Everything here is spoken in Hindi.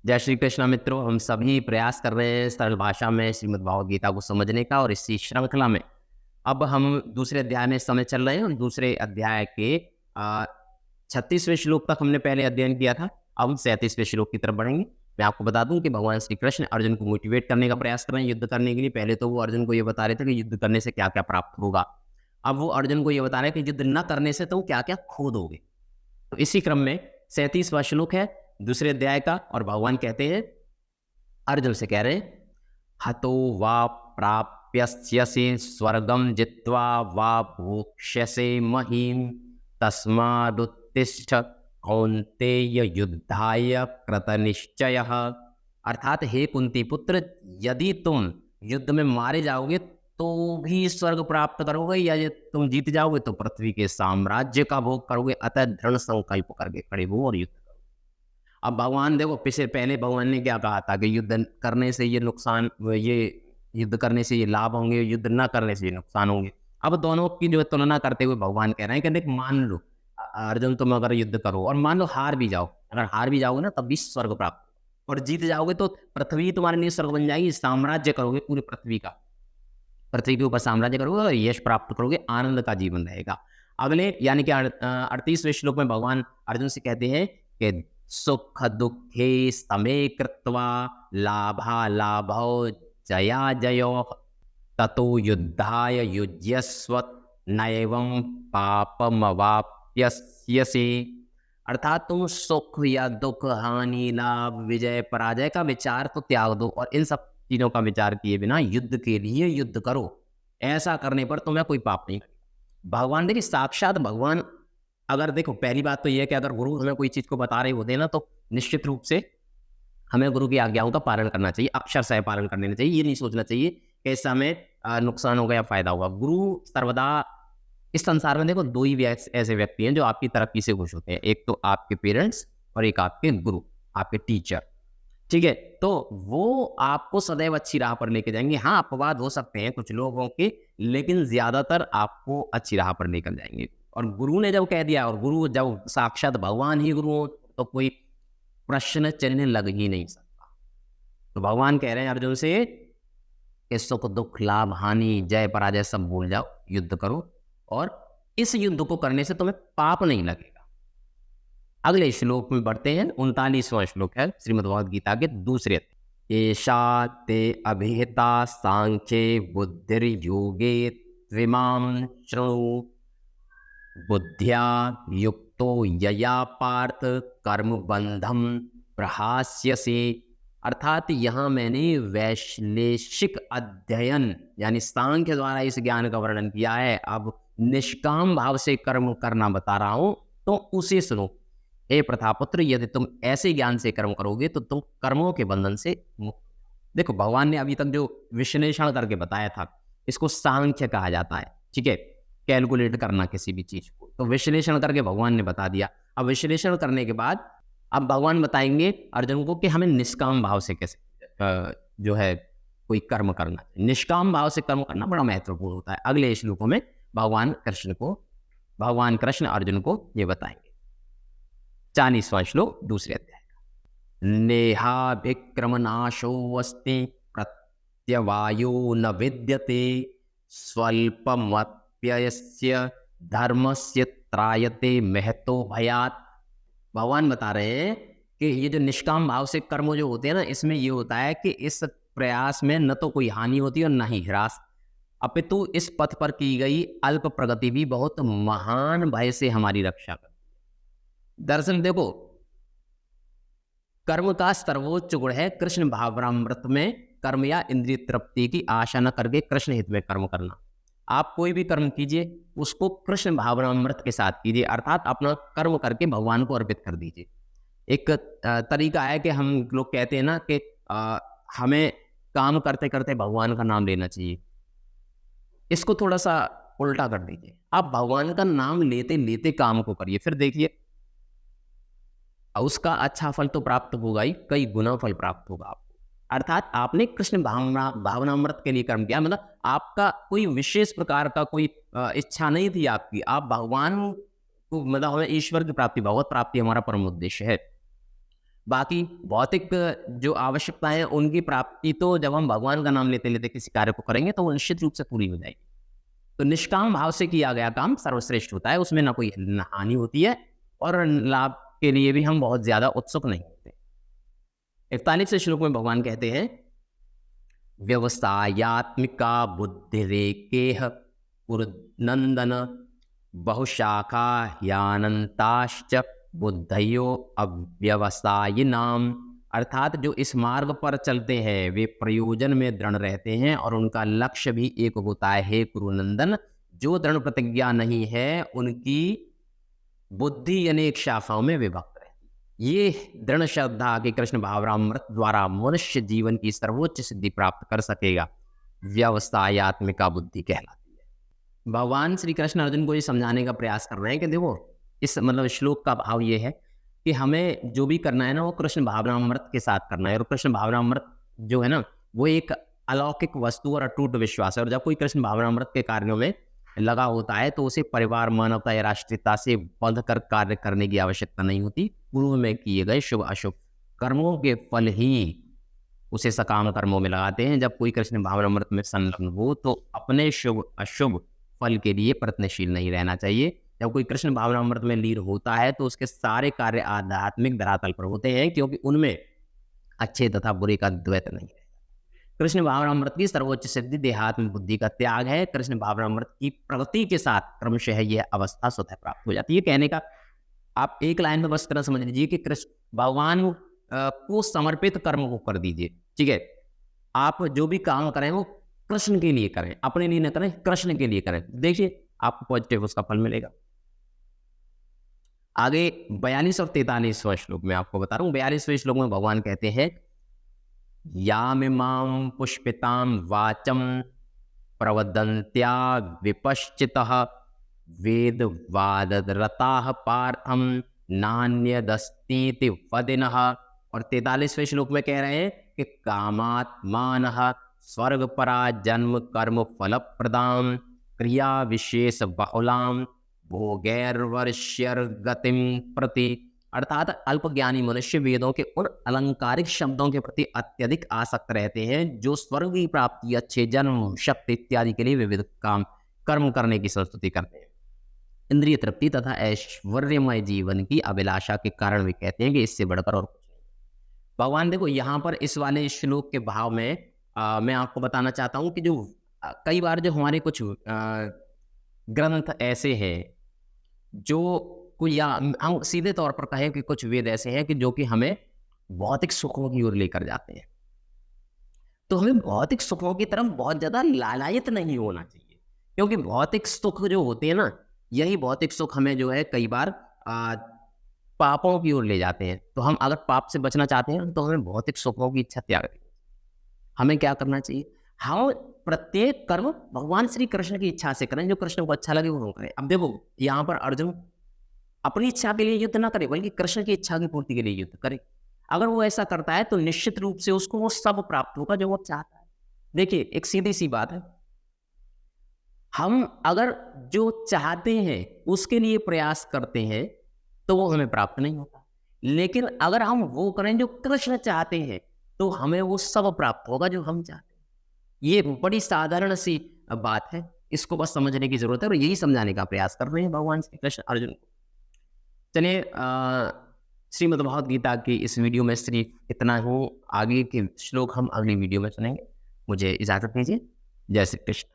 जय श्री कृष्ण मित्रों, हम सभी प्रयास कर रहे हैं सरल भाषा में श्रीमद् भागवत गीता को समझने का। और इसी श्रृंखला में अब हम दूसरे अध्याय में समय चल रहे हैं और दूसरे अध्याय के 36वें श्लोक तक हमने पहले अध्ययन किया था। अब हम 37वें श्लोक की तरफ बढ़ेंगे। मैं आपको बता दूं कि भगवान श्री कृष्ण अर्जुन को मोटिवेट करने का प्रयास कर रहे हैं युद्ध करने के लिए। पहले तो वो अर्जुन को ये बता रहे थे कि युद्ध करने से क्या क्या प्राप्त होगा। अब वो अर्जुन को ये बता रहे हैं कि युद्ध न करने से तुम क्या क्या खो दोगे। तो इसी क्रम में 37वां श्लोक है दूसरे अध्याय का, और भगवान कहते हैं, अर्जुन से कह रहे हैं, हतो वा प्राप्यस्यसि स्वर्गम जित्वा वा भोक्ष्यसे महीम तस्मादुत्तिष्ठ कौन्तेय युद्धाय कृतनिश्चयः। अर्थात हे कुंती पुत्र, यदि तुम युद्ध में मारे जाओगे तो भी स्वर्ग प्राप्त करोगे, या यदि तुम जीत जाओगे तो पृथ्वी के साम्राज्य का भोग करोगे। अतः दृढ़ संकल्प करके खड़े हो और युद्ध करो। अब भगवान देखो, पहले भगवान ने क्या कहा था कि युद्ध करने से ये नुकसान, ये युद्ध करने से ये लाभ होंगे, युद्ध ना करने से ये नुकसान होंगे। अब दोनों की जो तुलना करते हुए भगवान कह रहे हैं कि देख, मान लो अर्जुन तुम अगर युद्ध करो और मान लो हार भी जाओ, अगर हार भी जाओगे ना तब भी स्वर्ग प्राप्त, और जीत जाओगे तो पृथ्वी तुम्हारे लिए स्वर्ग बन जाएगी। साम्राज्य करोगे पूरी पृथ्वी का, पृथ्वी के ऊपर साम्राज्य करोगे और यश प्राप्त करोगे, आनंद का जीवन रहेगा। अगले यानी कि 38वें श्लोक में भगवान अर्जुन से कहते हैं कि सुख दुखे समे कृत्वा लाभा लाभौ जया जयो ततो युद्धाय युज्यस्व नैवं पापमवाप्यस्यसि। अर्थात तुम सुख या दुख, हानि, लाभ, विजय, पराजय का विचार तो त्याग दो और इन सब चीजों का विचार किए बिना युद्ध के लिए युद्ध करो। ऐसा करने पर तुम्हें कोई पाप नहीं। भगवान देखिए, साक्षात भगवान, अगर देखो पहली बात तो यह है कि अगर गुरु हमें कोई चीज को बता रहे होते हैं ना, तो निश्चित रूप से हमें गुरु की आज्ञाओं का पालन करना चाहिए, अक्षरशः पालन करना चाहिए। ये नहीं सोचना चाहिए कि इससे हमें नुकसान होगा या फायदा होगा। गुरु सर्वदा, इस संसार में देखो दो ही ऐसे व्यक्ति हैं जो आपकी तरक्की से खुश होते हैं, एक तो आपके पेरेंट्स और एक आपके गुरु, आपके टीचर। ठीक है, तो वो आपको सदैव अच्छी राह पर लेके जाएंगे। हाँ, अपवाद हो सकते हैं कुछ लोगों के, लेकिन ज्यादातर आपको अच्छी राह पर लेकर जाएंगे। और गुरु ने जब कह दिया, और गुरु जब साक्षात भगवान ही गुरु हो, तो कोई प्रश्न चिन्ह लग ही नहीं सकता। तो भगवान कह रहे हैं अर्जुन से कि सुख दुख, लाभ, हानि, जय पराजय सब भूल जाओ, युद्ध करो, और इस युद्ध को करने से तुम्हें पाप नहीं लगेगा। अगले श्लोक में बढ़ते हैं। 39वां श्लोक है श्रीमद् भगवद गीता के दूसरे अध्याय। एषा ते अभिहिता सांख्ये बुद्धिर्योगे त्विमां शृणु बुद्ध्या युक्तो यया पार्थ कर्म बंधम प्रहास्यसे। अर्थात यहाँ मैंने वैश्लेषिक अध्ययन यानी सांख्य द्वारा इस ज्ञान का वर्णन किया है। अब निष्काम भाव से कर्म करना बता रहा हूं, तो उसे सुनो। हे प्रथापुत्र, यदि तुम ऐसे ज्ञान से कर्म करोगे तो तुम कर्मों के बंधन से मुक्त। देखो, भगवान ने अभी तक जो विश्लेषण करके बताया था, इसको सांख्य कहा जाता है। ठीक है, कैलकुलेट करना किसी भी चीज को, तो विश्लेषण करके भगवान ने बता दिया। अब विश्लेषण करने के बाद अब भगवान बताएंगे अर्जुन को कि हमें निष्काम भाव से कैसे जो है कोई कर्म करना है। निष्काम भाव से कर्म करना बड़ा महत्वपूर्ण होता है। अगले श्लोकों में भगवान कृष्ण अर्जुन को ये बताएंगे। 40वां श्लोक दूसरे अध्याय का। नेहाभिक्रमनाशो अस्ति प्रत्यवायो न विद्यते स्वल्पमप्ययस्य धर्मस्य त्रायते महतो भयात्। भगवान बता रहे हैं कि ये जो निष्काम भाव से कर्म जो होते हैं ना, इसमें ये होता है कि इस प्रयास में न तो कोई हानि होती है और न ही ह्रास, अपितु इस पथ पर की गई अल्प प्रगति भी बहुत महान भय से हमारी रक्षा करती है। दरअसल देखो, कर्म का सर्वोच्च गुण है कृष्ण भावनामृत में कर्म या इंद्रिय तृप्ति की आशा न करके कृष्ण हित में कर्म करना। आप कोई भी कर्म कीजिए, उसको कृष्ण भावनामृत के साथ कीजिए, अर्थात अपना कर्म करके भगवान को अर्पित कर दीजिए। एक तरीका है कि हम लोग कहते हैं ना कि हमें काम करते करते भगवान का नाम लेना चाहिए। इसको थोड़ा सा उल्टा कर दीजिए, आप भगवान का नाम लेते लेते काम को करिए, फिर देखिए उसका अच्छा फल तो प्राप्त होगा ही, कई गुना फल प्राप्त होगा आपको। अर्थात आपने कृष्ण भावनामृत के लिए कर्म किया, मतलब आपका कोई विशेष प्रकार का कोई इच्छा नहीं थी आपकी, आप भगवान को, मतलब हमें ईश्वर की प्राप्ति, भगवत प्राप्ति हमारा परम उद्देश्य है। बाकी भौतिक जो आवश्यकताएं हैं उनकी प्राप्ति तो जब हम भगवान का नाम लेते लेते किसी कार्य को करेंगे तो वो निश्चित रूप से पूरी हो जाएगी। तो निष्काम भाव से किया गया काम सर्वश्रेष्ठ होता है, उसमें ना कोई हानि होती है और लाभ के लिए भी हम बहुत ज्यादा उत्सुक नहीं होते। 41वें श्लोक में भगवान कहते हैं, व्यवसायात्मिका बुद्धिरेकेह पुरनंदन बहुशाखा यानंताश्च बुद्धयो अव्यवसायिनाम। अर्थात जो इस मार्ग पर चलते हैं वे प्रयोजन में दृढ़ रहते हैं और उनका लक्ष्य भी एक होता है। हे कुरुनंदन, जो दृढ़ प्रतिज्ञा नहीं है उनकी बुद्धि अनेक शाखाओं में विभक्त रहती। ये दृढ़ श्रद्धा के कृष्ण भावनामृत द्वारा मनुष्य जीवन की सर्वोच्च सिद्धि प्राप्त कर सकेगा, व्यवसायत्मिका बुद्धि कहलाती है। भगवान श्री कृष्ण अर्जुन को ये समझाने का प्रयास कर रहे हैं कि देखो, इस मतलब श्लोक का भाव ये है कि हमें जो भी करना है ना वो कृष्ण भावनामृत के साथ करना है। और कृष्ण भावनामृत जो है ना वो एक अलौकिक वस्तु और अटूट विश्वास है। और जब कोई कृष्ण भावनामृत के कार्यों में लगा होता है तो उसे परिवार, मानवता या राष्ट्रीयता से बंध कर कार्य करने की आवश्यकता नहीं होती। पूर्व में किए गए शुभ अशुभ कर्मों के फल ही उसे सकाम कर्मों में लगाते हैं। जब कोई कृष्ण भावनामृत में संलग्न हो तो अपने शुभ अशुभ फल के लिए प्रयत्नशील नहीं रहना चाहिए। जब कोई कृष्ण भावनामृत में लीन होता है तो उसके सारे कार्य आध्यात्मिक धरातल पर होते हैं, क्योंकि उनमें अच्छे तथा बुरे का द्वैत नहीं है। कृष्ण भावनामृत की सर्वोच्च सिद्धि देहात्म बुद्धि का त्याग है। कृष्ण भावनामृत की प्रगति के साथ क्रमशः यह अवस्था स्वतः प्राप्त हो जाती है। कहने का आप एक लाइन में बस तरह समझ लीजिए कि कृष्ण भगवान को समर्पित कर्म को कर दीजिए। ठीक है, आप जो भी काम करें वो कृष्ण के लिए करें, अपने लिए न करें, कृष्ण के लिए करें। देखिए आपको पॉजिटिव उसका फल मिलेगा। आगे 42 और 43वां श्लोक में आपको बता रहा हूँ। 42वें श्लोक में भगवान कहते हैं, यामिमां पुष्पितां वाचम प्रवदन्त्या विपश्चितः वेदवादरताः पार्थं नान्यदस्तीति वदिनः। और 43वें श्लोक में कह रहे हैं कि कामात्मानः स्वर्गपरा जन्म कर्म फलप्रदां क्रिया विशेष बहुलां भोगैर्वर्ष्यर गतिम प्रति। अर्थात अल्पज्ञानी मनुष्य वेदों के उन अलंकारिक शब्दों के प्रति अत्यधिक आसक्त रहते हैं जो स्वर्ग की प्राप्ति, अच्छे जन्म, शक्ति इत्यादि के लिए विविध काम कर्म करने की संस्तुति करते हैं। इंद्रिय तृप्ति तथा ऐश्वर्यमय जीवन की अभिलाषा के कारण भी कहते हैं कि इससे बढ़कर और कुछ नहीं। भगवान देखो यहाँ पर इस वाले श्लोक के भाव में मैं आपको बताना चाहता हूँ कि जो कई बार जो हमारे कुछ ग्रंथ ऐसे हैं जो कोई, या हम सीधे तौर पर कहें कि कुछ वेद ऐसे हैं कि जो कि हमें भौतिक सुखों की ओर लेकर जाते हैं। तो हमें भौतिक सुखों की तरफ बहुत ज्यादा लालायित नहीं होना चाहिए, क्योंकि भौतिक सुख जो होते हैं ना, यही भौतिक सुख हमें जो है कई बार पापों की ओर ले जाते हैं। तो हम अगर पाप से बचना चाहते हैं तो हमें भौतिक सुखों की इच्छा त्याग करनी। हमें क्या करना चाहिए? हम प्रत्येक कर्म भगवान श्री कृष्ण की इच्छा से करें, जो कृष्ण को अच्छा लगे वो करें। अब देखो यहाँ पर अर्जुन अपनी इच्छा के लिए युद्ध ना करे, बल्कि कृष्ण की इच्छा की पूर्ति के लिए युद्ध करे। अगर वो ऐसा करता है तो निश्चित रूप से उसको वो सब प्राप्त होगा जो वो चाहता है। देखिए एक सीधी सी बात है, हम अगर जो चाहते हैं उसके लिए प्रयास करते हैं तो वो हमें प्राप्त नहीं होता, लेकिन अगर हम वो करें जो कृष्ण चाहते हैं तो हमें वो सब प्राप्त होगा जो हम चाहते हैं। ये बड़ी साधारण सी बात है, इसको बस समझने की जरूरत है और यही समझाने का प्रयास कर रहे हैं भगवान श्री कृष्ण अर्जुन को। चलिए श्रीमद् भगवद गीता की इस वीडियो में सिर्फ इतना ही। आगे के श्लोक हम अगली वीडियो में सुनेंगे। मुझे इजाजत दीजिए। जय श्री कृष्ण।